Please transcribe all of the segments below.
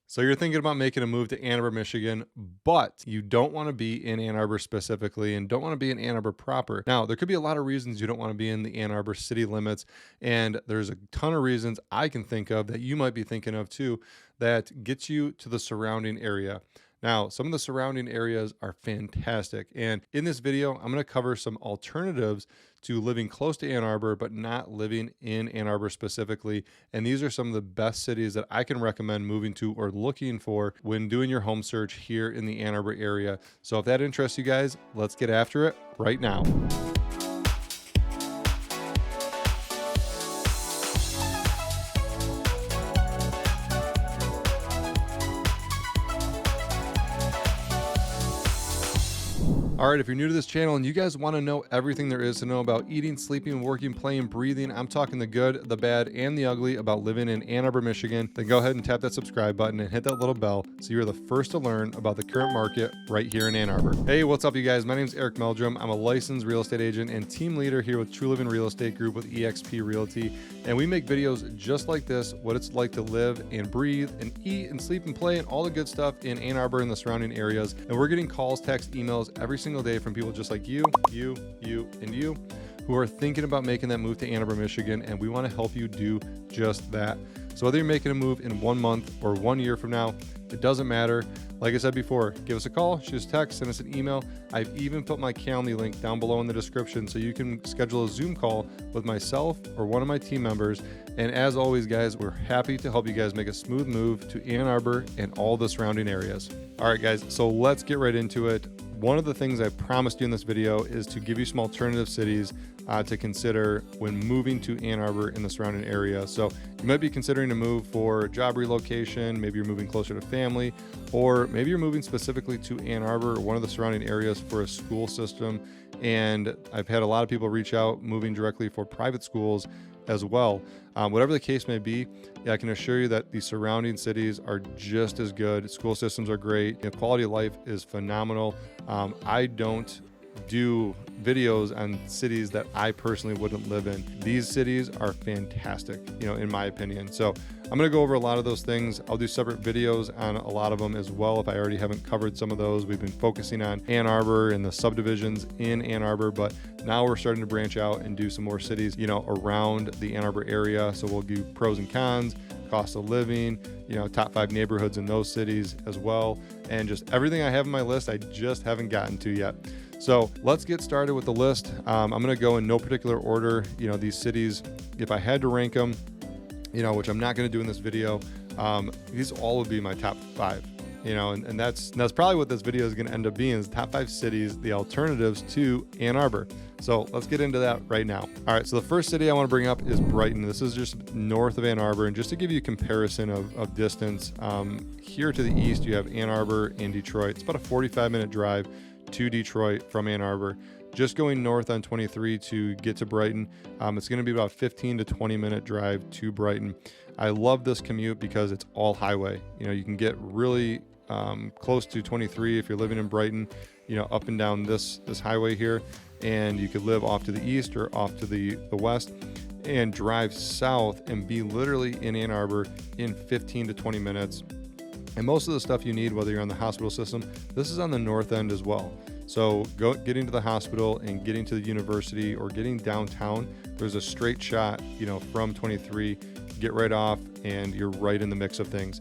So you're thinking about making a move to Ann Arbor, Michigan, but you don't want to be in Ann Arbor specifically and don't want to be in Ann Arbor proper. Now, there could be a lot of reasons you don't want to be in the Ann Arbor city limits, and there's a ton of reasons I can think of that you might be thinking of too that gets you to the surrounding area. Now, some of the surrounding areas are fantastic. And in this video, I'm going to cover some alternatives to living close to Ann Arbor, but not living in Ann Arbor specifically. And these are some of the best cities that I can recommend moving to or looking for when doing your home search here in the Ann Arbor area. So if that interests you guys, let's get after it right now. All right, if you're new to this channel and you guys want to know everything there is to know about eating, sleeping, working, playing, breathing, I'm talking the good, the bad, and the ugly about living in Ann Arbor, Michigan, then go ahead and tap that subscribe button and hit that little bell so you're the first to learn about the current market right here in Ann Arbor. Hey, what's up, you guys? My name is Eric Meldrum. I'm a licensed real estate agent and team leader here with True Living Real Estate Group with eXp Realty. And we make videos just like this, what it's like to live and breathe and eat and sleep and play and all the good stuff in Ann Arbor and the surrounding areas. And we're getting calls, texts, emails every single day from people just like you, and you who are thinking about making that move to Ann Arbor, Michigan, and we want to help you do just that. So whether you're making a move in 1 month or 1 year from now, it doesn't matter. Like I said before, give us a call, shoot us a text, send us an email. I've even put my Calendly link down below in the description so you can schedule a Zoom call with myself or one of my team members. And as always, guys, we're happy to help you guys make a smooth move to Ann Arbor and all the surrounding areas. All right, guys, so let's get right into it. One of the things I promised you in this video is to give you some alternative cities to consider when moving to Ann Arbor in the surrounding area. So you might be considering a move for job relocation, maybe you're moving closer to family, or maybe you're moving specifically to Ann Arbor or one of the surrounding areas for a school system. And I've had a lot of people reach out moving directly for private schools as well. Whatever the case may be, I can assure you that the surrounding cities are just as good. School systems are great. Quality of life is phenomenal. I don't do videos on cities that I personally wouldn't live in. These cities are fantastic, in my opinion. So I'm going to go over a lot of those things. I'll do separate videos on a lot of them as well if I already haven't covered some of those. We've been focusing on Ann Arbor and the subdivisions in Ann Arbor, but now we're starting to branch out and do some more cities, around the Ann Arbor area. So we'll do pros and cons, cost of living, top 5 neighborhoods in those cities as well. And just everything I have on my list, I just haven't gotten to yet. So let's get started with the list. I'm going to go in no particular order. These cities, if I had to rank them, which I'm not going to do in this video, these all would be my top 5. And that's probably what this video is going to end up being, is top 5 cities, the alternatives to Ann Arbor. So let's get into that right now. All right, so the first city I want to bring up is Brighton. This is just north of Ann Arbor, and just to give you a comparison of distance, here to the east you have Ann Arbor and Detroit. It's about a 45-minute drive to Detroit from Ann Arbor. Just going north on 23 to get to Brighton, it's going to be about 15 to 20-minute drive to Brighton. I love this commute because it's all highway. You can get really close to 23 if you're living in Brighton, up and down this highway here, and you could live off to the east or off to the west and drive south and be literally in Ann Arbor in 15 to 20 minutes. And most of the stuff you need, whether you're on the hospital system, this is on the north end as well. So getting to the hospital and getting to the university or getting downtown, there's a straight shot, from 23, get right off and you're right in the mix of things.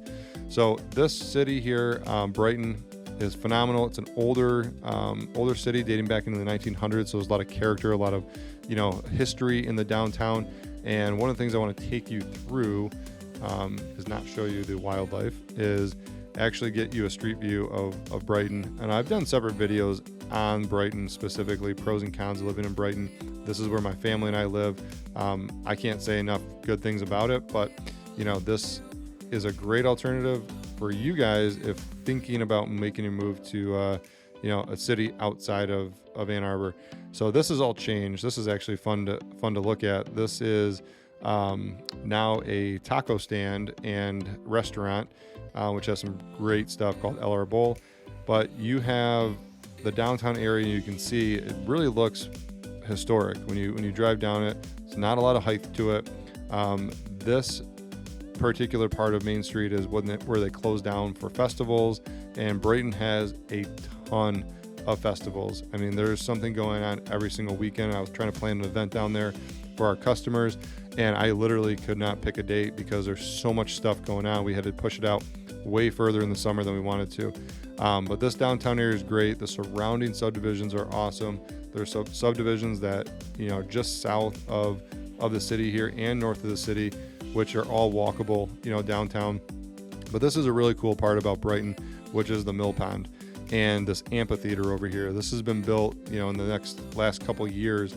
So this city here, Brighton, is phenomenal. It's an older city dating back into the 1900s. So there's a lot of character, a lot of, history in the downtown. And one of the things I want to take you through is not show you the wildlife, is actually get you a street view of Brighton. And I've done separate videos on Brighton, specifically pros and cons of living in Brighton. This is where my family and I live. I can't say enough good things about it, but this is a great alternative for you guys if thinking about making a move to a city outside of Ann Arbor. So this is all changed. This is actually fun to look at. This is now a taco stand and restaurant, which has some great stuff called El Bowl. But you have the downtown area. You can see it really looks historic when you drive down it. It's not a lot of height to it. This particular part of Main Street is where they close down for festivals, and Brighton has a ton of festivals. I mean, there's something going on every single weekend. I was trying to plan an event down there for our customers, and I literally could not pick a date because there's so much stuff going on. We had to push it out way further in the summer than we wanted to. But this downtown area is great. The surrounding subdivisions are awesome. There's subdivisions that, just south of the city here and north of the city, which are all walkable, downtown. But this is a really cool part about Brighton, which is the mill pond and this amphitheater over here. This has been built, in the last couple years.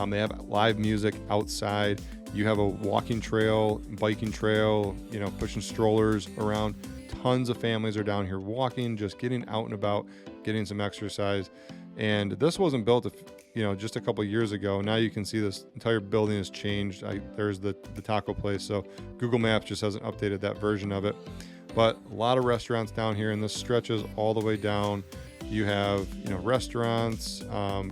They have live music outside. You have a walking trail, biking trail, pushing strollers around. Tons of families are down here walking, just getting out and about, getting some exercise. And this wasn't built, just a couple years ago. Now you can see this entire building has changed. There's the taco place. So Google Maps just hasn't updated that version of it. But a lot of restaurants down here, and this stretches all the way down. You have, restaurants,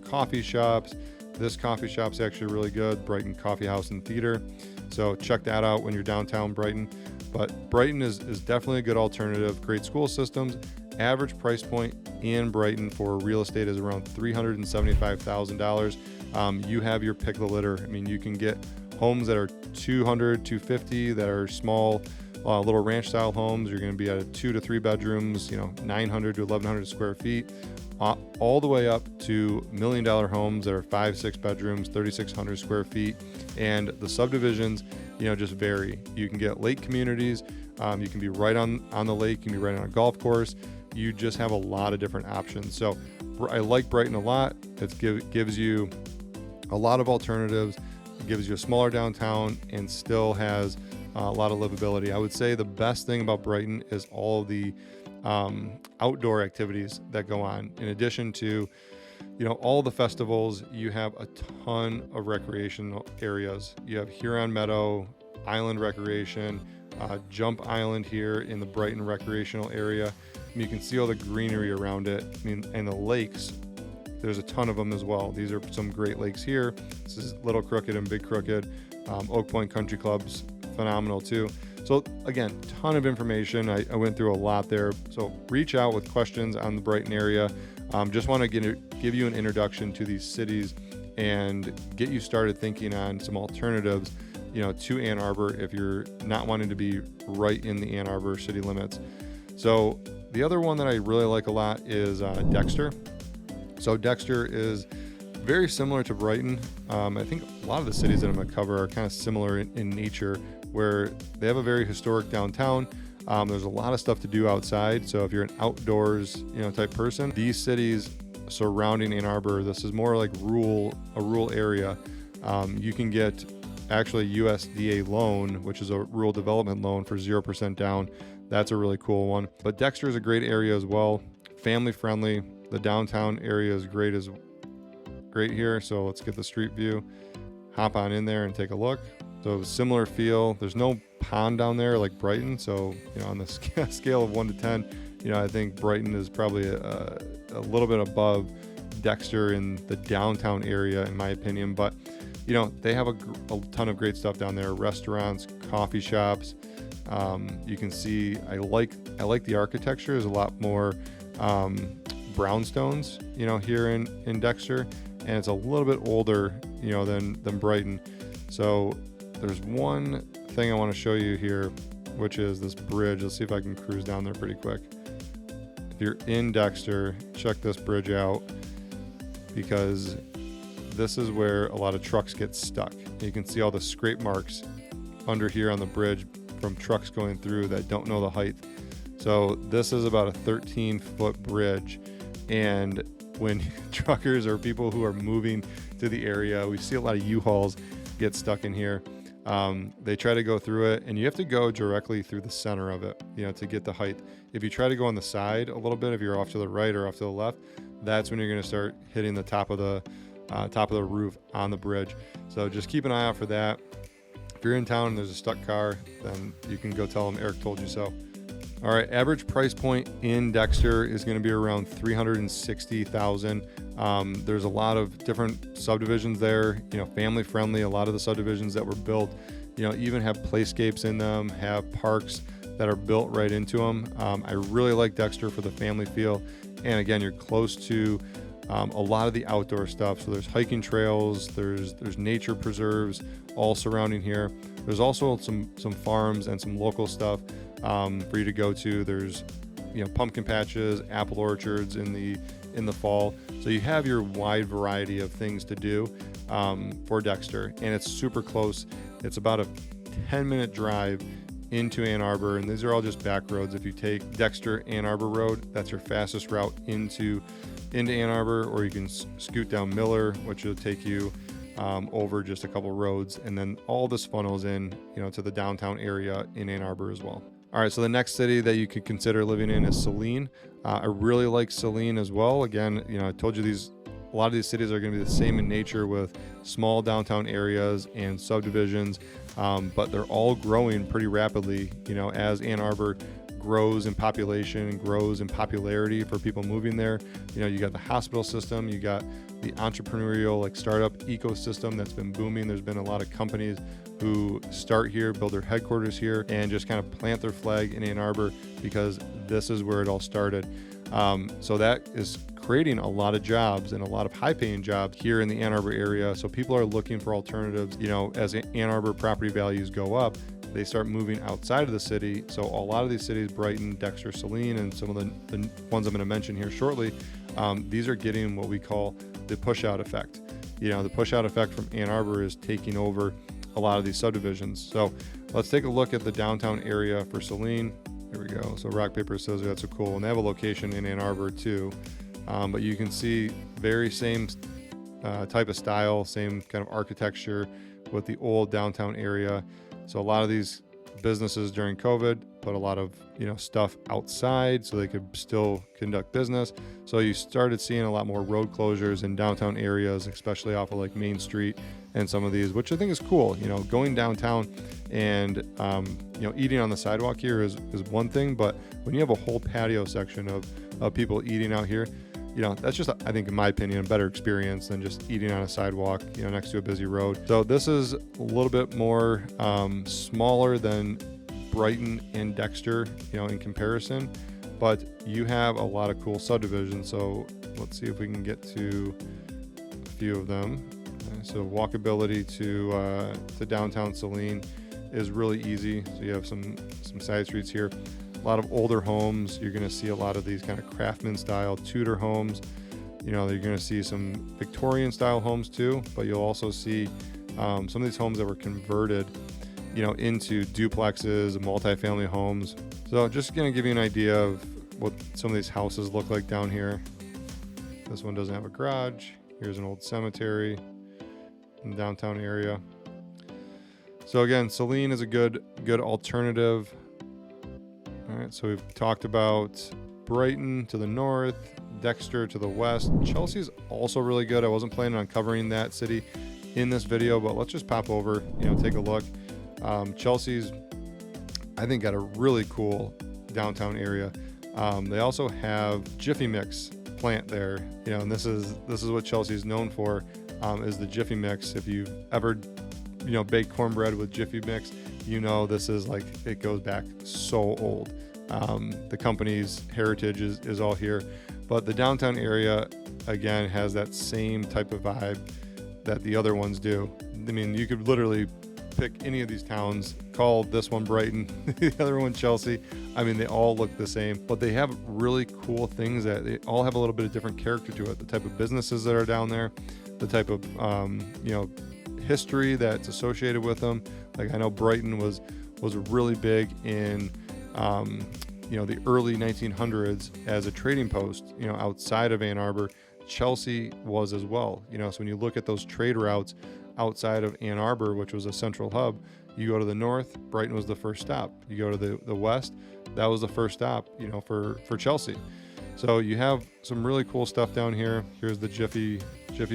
coffee shops. This coffee shop's actually really good, Brighton Coffee House and Theater. So check that out when you're downtown Brighton. But Brighton is definitely a good alternative. Great school systems. Average price point in Brighton for real estate is around $375,000. You have your pick of the litter. I mean, you can get homes that are $200, $250 that are small, little ranch style homes. You're going to be at 2 to 3 bedrooms, 900 to 1,100 square feet, all the way up to $1 million homes that are 5, 6 bedrooms, 3,600 square feet. And the subdivisions, just vary. You can get lake communities. You can be right on the lake. You can be right on a golf course. You just have a lot of different options. So I like Brighton a lot. It gives you a lot of alternatives. It gives you a smaller downtown and still has a lot of livability. I would say the best thing about Brighton is all of the outdoor activities that go on. In addition to, all the festivals, you have a ton of recreational areas. You have Huron Meadow, Island Recreation, Jump Island here in the Brighton recreational area. You can see all the greenery around it. And the lakes, there's a ton of them as well. These are some great lakes here. This is Little Crooked and Big Crooked. Oak Point Country Club's phenomenal too. So again, ton of information. I went through a lot there. So reach out with questions on the Brighton area. Just want to give you an introduction to these cities and get you started thinking on some alternatives, to Ann Arbor if you're not wanting to be right in the Ann Arbor city limits. So the other one that I really like a lot is Dexter. So Dexter is very similar to Brighton. I think a lot of the cities that I'm going to cover are kind of similar in nature, where they have a very historic downtown. There's a lot of stuff to do outside. So if you're an outdoors, type person, these cities surrounding Ann Arbor, this is more like a rural area. You can get actually a USDA loan, which is a rural development loan for 0% down. That's a really cool one. But Dexter is a great area as well. Family friendly. The downtown area is great here. So let's get the street view. Hop on in there and take a look. So similar feel. There's no pond down there like Brighton. So, on the scale of 1 to 10, I think Brighton is probably a little bit above Dexter in the downtown area, in my opinion. But, they have a ton of great stuff down there. Restaurants, coffee shops. You can see, I like the architecture. There's a lot more brownstones, here in Dexter. And it's a little bit older, than Brighton. So there's one thing I want to show you here, which is this bridge. Let's see if I can cruise down there pretty quick. If you're in Dexter, check this bridge out, because this is where a lot of trucks get stuck. You can see all the scrape marks under here on the bridge from trucks going through that don't know the height. So this is about a 13-foot bridge. And when truckers or people who are moving to the area, we see a lot of U-Hauls get stuck in here. They try to go through it, and you have to go directly through the center of it, to get the height. If you try to go on the side a little bit, if you're off to the right or off to the left, that's when you're going to start hitting the top of the roof on the bridge. So just keep an eye out for that. If you're in town and there's a stuck car, then you can go tell them Eric told you so. All right, average price point in Dexter is going to be around $360,000. There's a lot of different subdivisions there, family friendly. A lot of the subdivisions that were built, even have playscapes in them, have parks that are built right into them. I really like Dexter for the family feel. And again, you're close to a lot of the outdoor stuff. So there's hiking trails, there's nature preserves all surrounding here. There's also some farms and some local stuff for you to go to. There's pumpkin patches, apple orchards in the fall. So you have your wide variety of things to do for Dexter, and it's super close. It's about a 10-minute drive into Ann Arbor, and these are all just back roads. If you take Dexter Ann Arbor Road, that's your fastest route into Ann Arbor, or you can scoot down Miller, which will take you over just a couple roads, and then all this funnels in to the downtown area in Ann Arbor as well. All right, so the next city that you could consider living in is Saline. I really like Saline as well. Again, I told you a lot of these cities are going to be the same in nature, with small downtown areas and subdivisions, but they're all growing pretty rapidly. As Ann Arbor grows in population and grows in popularity for people moving there, you got the hospital system, you got the entrepreneurial startup ecosystem that's been booming. There's been a lot of companies who start here, build their headquarters here, and just kind of plant their flag in Ann Arbor because this is where it all started. So that is creating a lot of jobs and a lot of high-paying jobs here in the Ann Arbor area. So people are looking for alternatives. As Ann Arbor property values go up, they start moving outside of the city. So a lot of these cities, Brighton, Dexter, Saline, and some of the ones I'm going to mention here shortly, these are getting what we call the push-out effect. The push-out effect from Ann Arbor is taking over a lot of these subdivisions. So let's take a look at the downtown area for Saline. Here we go. So rock, paper, scissors, that's so cool. And they have a location in Ann Arbor too. But you can see very same type of style, same kind of architecture with the old downtown area. So a lot of these businesses during COVID put a lot of stuff outside so they could still conduct business. So you started seeing a lot more road closures in downtown areas, especially off of Main Street and some of these, which I think is cool. Going downtown and eating on the sidewalk here is one thing, but when you have a whole patio section of people eating out here, that's just, I think, in my opinion, a better experience than just eating on a sidewalk, next to a busy road. So this is a little bit more smaller than Brighton and Dexter, in comparison, but you have a lot of cool subdivisions. So let's see if we can get to a few of them. So walkability to downtown Saline is really easy. So you have some side streets here. A lot of older homes. You're going to see a lot of these kind of craftsman style Tudor homes. You're going to see some Victorian style homes too, but you'll also see some of these homes that were converted into duplexes and multifamily homes. So just going to give you an idea of what some of these houses look like down here. This one doesn't have a garage. Here's an old cemetery in the downtown area. So again, Saline is a good alternative. All right, so we've talked about Brighton to the north, Dexter to the west. Chelsea's also really good. I wasn't planning on covering that city in this video, but let's just pop over, take a look. Chelsea's, I think, got a really cool downtown area. They also have Jiffy Mix plant there, and this is what Chelsea's known for, is the Jiffy Mix. If you've ever, baked cornbread with Jiffy Mix, this is it goes back so old. The company's heritage is all here, but the downtown area again has that same type of vibe that the other ones do. I mean, you could literally pick any of these towns, call this one Brighton, the other one Chelsea. I mean, they all look the same, but they have really cool things that they all have a little bit of different character to it. The type of businesses that are down there, the type of history that's associated with them. I know Brighton was really big in the early 1900s as a trading post, outside of Ann Arbor. Chelsea was as well, so when you look at those trade routes outside of Ann Arbor, which was a central hub, you go to the north, Brighton was the first stop. You go to the west, that was the first stop, for Chelsea. So you have some really cool stuff down here. Here's the Jiffy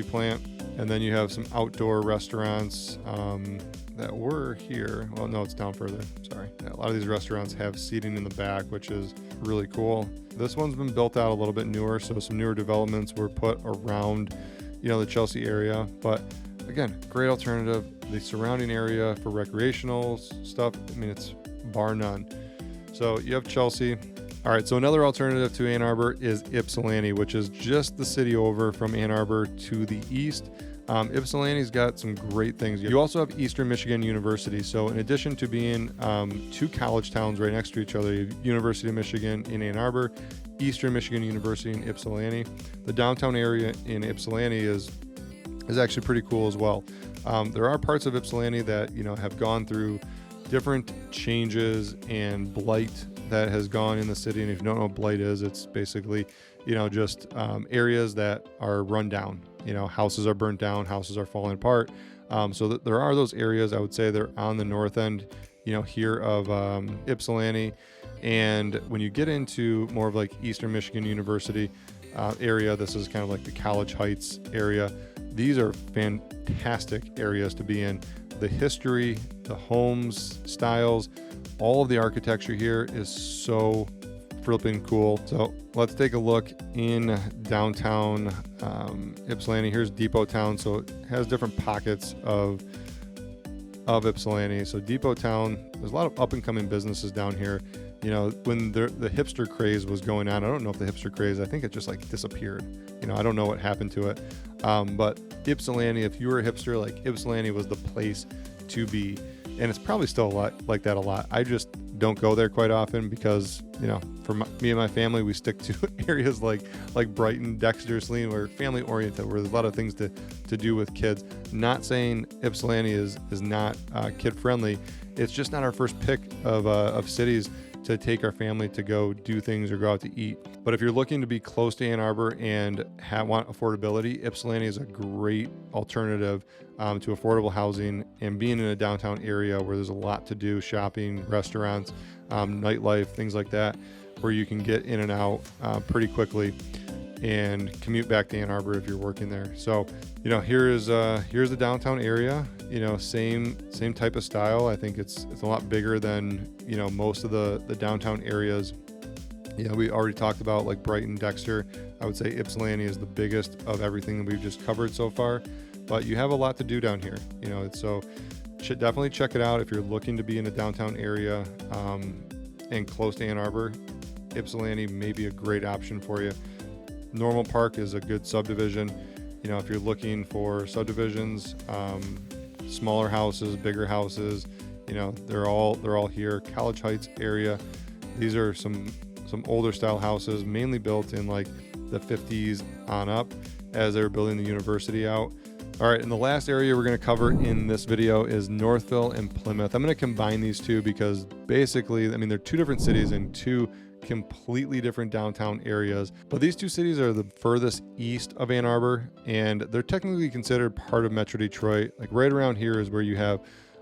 plant. And then you have some outdoor restaurants that were here. Well, no, it's down further. Sorry. A lot of these restaurants have seating in the back, which is really cool. This one's been built out a little bit newer, so some newer developments were put around, the Chelsea area. But again, great alternative. The surrounding area for recreational stuff, I mean, it's bar none. So you have Chelsea. All right, so another alternative to Ann Arbor is Ypsilanti, which is just the city over from Ann Arbor to the east. Ypsilanti's got some great things. You also have Eastern Michigan University. So in addition to being two college towns right next to each other, you have University of Michigan in Ann Arbor, Eastern Michigan University in Ypsilanti. The downtown area in Ypsilanti is actually pretty cool as well. There are parts of Ypsilanti that, you know, have gone through different changes and blight that has gone in the city. And if you don't know what blight is, it's basically, you know, just areas that are run down. You know, houses are burnt down, houses are falling apart. So there are those areas. I would say they're on the north end, you know, here of Ypsilanti. And when you get into more of like Eastern Michigan University area, this is kind of like the College Heights area. These are fantastic areas to be in. The history, the homes, styles, all of the architecture here is so flipping cool. So let's take a look in downtown Ypsilanti. Here's Depot Town. So it has different pockets of Ypsilanti. So Depot Town, there's a lot of up and coming businesses down here. You know, when the hipster craze was going on, I don't know if the hipster craze, I think it just like disappeared. You know, I don't know what happened to it. But Ypsilanti, if you were a hipster, like Ypsilanti was the place to be. And it's probably still a lot like that a lot. I just don't go there quite often because, you know, for me and my family, we stick to areas like Brighton, Dexter, Saline, where family oriented, where there's a lot of things to do with kids. Not saying Ypsilanti is not kid friendly. It's just not our first pick of cities to take our family to go do things or go out to eat. But if you're looking to be close to Ann Arbor and want affordability, Ypsilanti is a great alternative to affordable housing and being in a downtown area where there's a lot to do, shopping, restaurants, nightlife, things like that, where you can get in and out pretty quickly and commute back to Ann Arbor if you're working there. So, you know, here's the downtown area. You know, same type of style. I think it's a lot bigger than, you know, most of the downtown areas. You know, we already talked about like Brighton, Dexter. I would say Ypsilanti is the biggest of everything that we've just covered so far. But you have a lot to do down here. You know, so should definitely check it out if you're looking to be in a downtown area and close to Ann Arbor. Ypsilanti may be a great option for you. Normal Park is a good subdivision. You know, if you're looking for subdivisions, smaller houses, bigger houses, you know, they're all here. College Heights area. These are some older style houses, mainly built in like the 50s on up as they were building the university out. All right, and the last area we're going to cover in this video is Northville and Plymouth. I'm going to combine these two because basically, I mean, they're two different cities and two completely different downtown areas, but these two cities are the furthest east of Ann Arbor, and they're technically considered part of Metro Detroit. Like right around here is where you have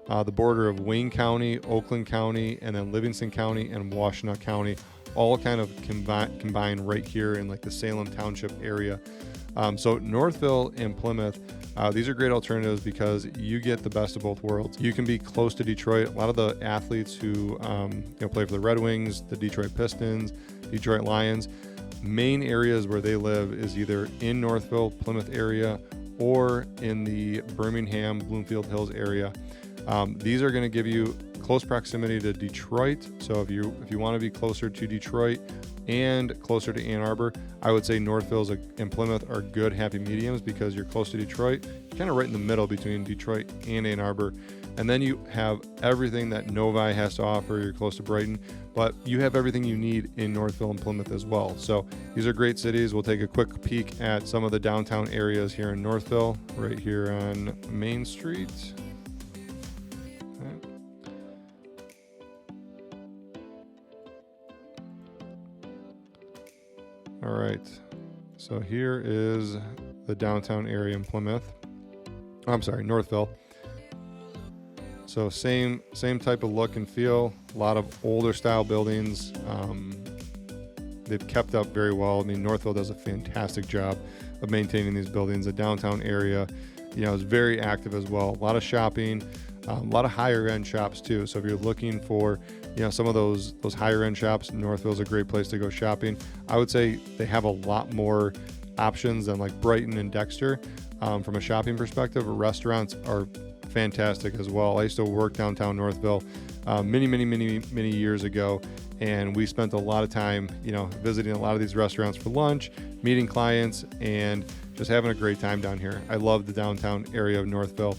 the border of Wayne County, Oakland County, and then Livingston County and Washtenaw County, all kind of combined right here in like the Salem Township area. So Northville and Plymouth, these are great alternatives because you get the best of both worlds. You can be close to Detroit. A lot of the athletes who play for the Red Wings, the Detroit Pistons, Detroit Lions, main areas where they live is either in Northville, Plymouth area, or in the Birmingham, Bloomfield Hills area. These are going to give you close proximity to Detroit. So if you want to be closer to Detroit and closer to Ann Arbor, I would say Northville and Plymouth are good happy mediums because you're close to Detroit, kind of right in the middle between Detroit and Ann Arbor. And then you have everything that Novi has to offer. You're close to Brighton, but you have everything you need in Northville and Plymouth as well. So these are great cities. We'll take a quick peek at some of the downtown areas here in Northville, right here on Main Street. All right, so here is the downtown area in Plymouth. I'm sorry, Northville. So same type of look and feel. A lot of older style buildings. They've kept up very well. I mean, Northville does a fantastic job of maintaining these buildings. The downtown area, you know, is very active as well. A lot of shopping, a lot of higher end shops too. So if you're looking for, you know, some of those higher end shops, Northville's a great place to go shopping. I would say they have a lot more options than like Brighton and Dexter, From a shopping perspective, restaurants are fantastic as well. I used to work downtown Northville many years ago, and we spent a lot of time, visiting a lot of these restaurants for lunch, meeting clients, and just having a great time down here. I love the downtown area of Northville.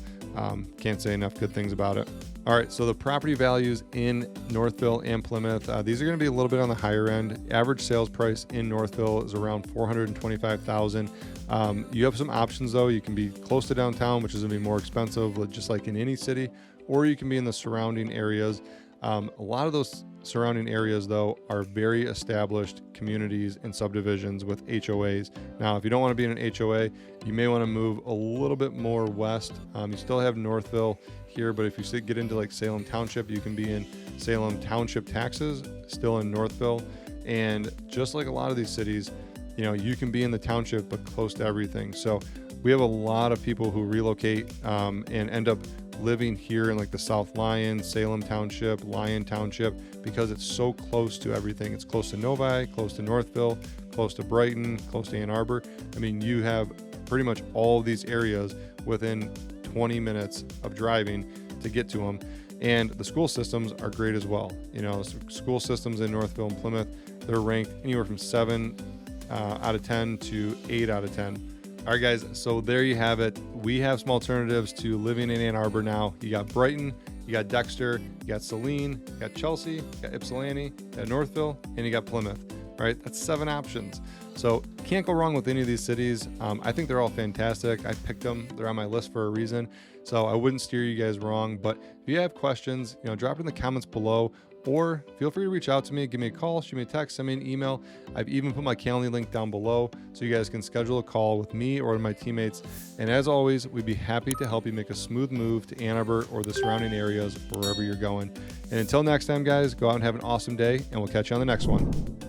Can't say enough good things about it. All right, so the property values in Northville and Plymouth, these are going to be a little bit on the higher end. Average sales price in Northville is around $425,000. You have some options though. You can be close to downtown, which is going to be more expensive, just like in any city, or you can be in the surrounding areas. A lot of those surrounding areas though are very established communities and subdivisions with HOAs. Now, if you don't want to be in an HOA, you may want to move a little bit more west. You still have Northville here, but if you get into like Salem Township, you can be in Salem Township taxes, still in Northville. And just like a lot of these cities, you can be in the township but close to everything. So we have a lot of people who relocate and end up living here in like the South Lyon, Salem Township, Lyon Township, because it's so close to everything. It's close to Novi, close to Northville, close to Brighton, close to Ann Arbor. I mean, you have pretty much all of these areas within 20 minutes of driving to get to them. And the school systems are great as well. School systems in Northville and Plymouth, they're ranked anywhere from 7 out of 10 to 8 out of 10. All right, guys, so there you have it. We have some alternatives to living in Ann Arbor now. You got Brighton, you got Dexter, you got Saline, you got Chelsea, you got Ypsilanti, you got Northville, and you got Plymouth. All right, that's 7 options. So can't go wrong with any of these cities. I think they're all fantastic. I picked them. They're on my list for a reason. So I wouldn't steer you guys wrong. But if you have questions, drop it in the comments below, or feel free to reach out to me. Give me a call, shoot me a text, send me an email. I've even put my Calendly link down below so you guys can schedule a call with me or my teammates. And as always, we'd be happy to help you make a smooth move to Ann Arbor or the surrounding areas, wherever you're going. And until next time, guys, go out and have an awesome day, and we'll catch you on the next one.